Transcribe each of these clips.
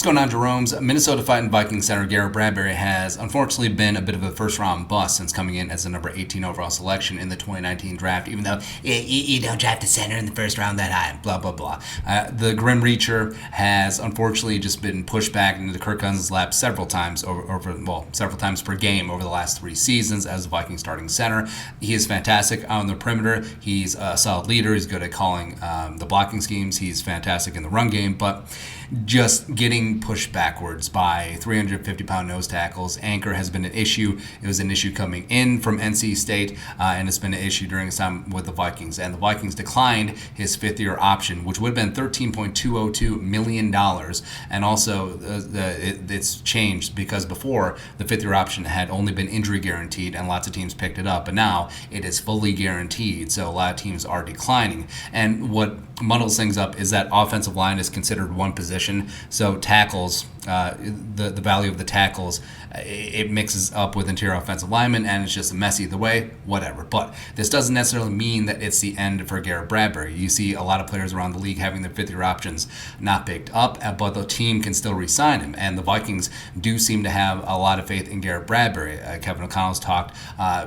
going on, Jerome's? Minnesota Vikings center Garrett Bradbury has unfortunately been a bit of a first-round bust since coming in as the number 18 overall selection in the 2019 draft, even though you don't draft a center in the first round that high, blah, blah, blah. The Grim Reacher has unfortunately just been pushed back into the Kirk Cousins' lap several times several times per game over the last 3 seasons as the Vikings starting center. He is fantastic on the perimeter. He's a solid leader. He's good at calling the blocking schemes. He's fantastic in the run game, but just getting pushed backwards by 350-pound nose tackles. Anchor has been an issue. It was an issue coming in from NC State, and it's been an issue during his time with the Vikings. And the Vikings declined his fifth-year option, which would have been $13.202 million. And also, it's changed because before, the fifth-year option had only been injury guaranteed, and lots of teams picked it up. But now, it is fully guaranteed, so a lot of teams are declining. And what muddles things up is that offensive line is considered one position. So tackles, the value of the tackles, it mixes up with interior offensive linemen, and it's just messy either way, whatever. But this doesn't necessarily mean that it's the end for Garrett Bradbury. You see a lot of players around the league having their fifth-year options not picked up, but the team can still re-sign him. And the Vikings do seem to have a lot of faith in Garrett Bradbury. Kevin O'Connell's talked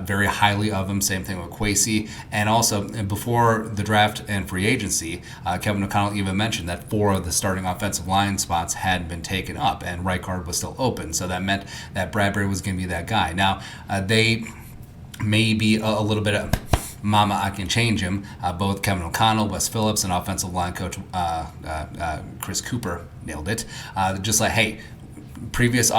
very highly of him, same thing with Kwesi. And also, before the draft and free agency, Kevin O'Connell even mentioned that 4 of the starting offensive line spots had been taken up, and right guard was still open. So that meant that Bradbury was going to be that guy. Now, they may be a little bit of mama, I can change him. Both Kevin O'Connell, Wes Phillips, and offensive line coach Chris Cooper nailed it. Just like, hey, previous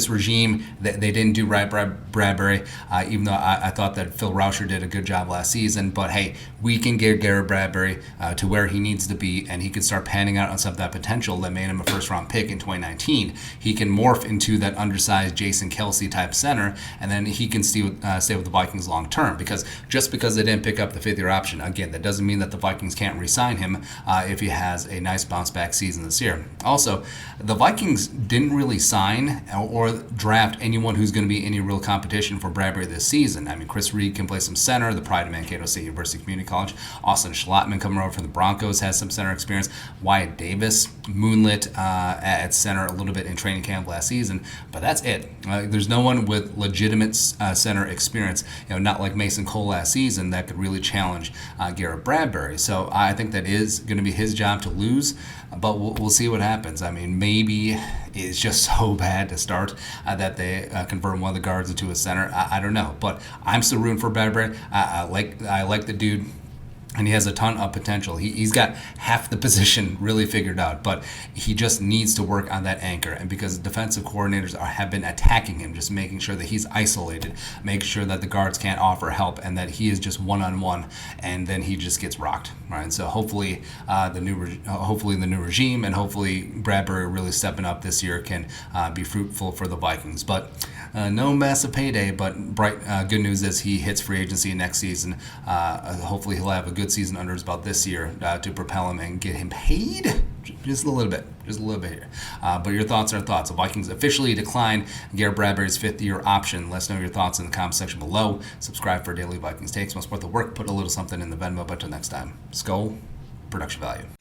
regime, they didn't do right by Bradbury, even though I thought that Phil Rauscher did a good job last season. But hey, we can get Garrett Bradbury to where he needs to be, and he can start panning out on some of that potential that made him a first-round pick in 2019. He can morph into that undersized Jason Kelce type center, and then he can stay with the Vikings long term. Because just because they didn't pick up the fifth-year option, again, that doesn't mean that the Vikings can't re-sign him if he has a nice bounce-back season this year. Also, the Vikings didn't really sign or draft anyone who's going to be any real competition for Bradbury this season. I mean, Chris Reed can play some center, the pride of Mankato State University Community College. Austin Schlottman coming over from the Broncos has some center experience. Wyatt Davis, moonlit at center a little bit in training camp last season, but that's it. There's no one with legitimate center experience, not like Mason Cole last season, that could really challenge Garrett Bradbury. So I think that is going to be his job to lose, but we'll see what happens. I mean, maybe it's just so bad to start that they convert one of the guards into a center. I don't know, but I'm still rooting for Bradbury. I like the dude, and he has a ton of potential. He's got half the position really figured out, but he just needs to work on that anchor. And because defensive coordinators have been attacking him, just making sure that he's isolated, making sure that the guards can't offer help, and that he is just one-on-one, and then he just gets rocked. Right? So hopefully the new regime and hopefully Bradbury really stepping up this year can be fruitful for the Vikings. But no massive payday, but good news is he hits free agency next season. Hopefully he'll have a good season under his belt this year to propel him and get him paid just a little bit here. But your thoughts are thoughts. The Vikings officially declined Garrett Bradbury's fifth-year option. Let us know your thoughts in the comment section below. Subscribe for daily Vikings takes. Most support the work. Put a little something in the Venmo. But until next time, Skull Production Value.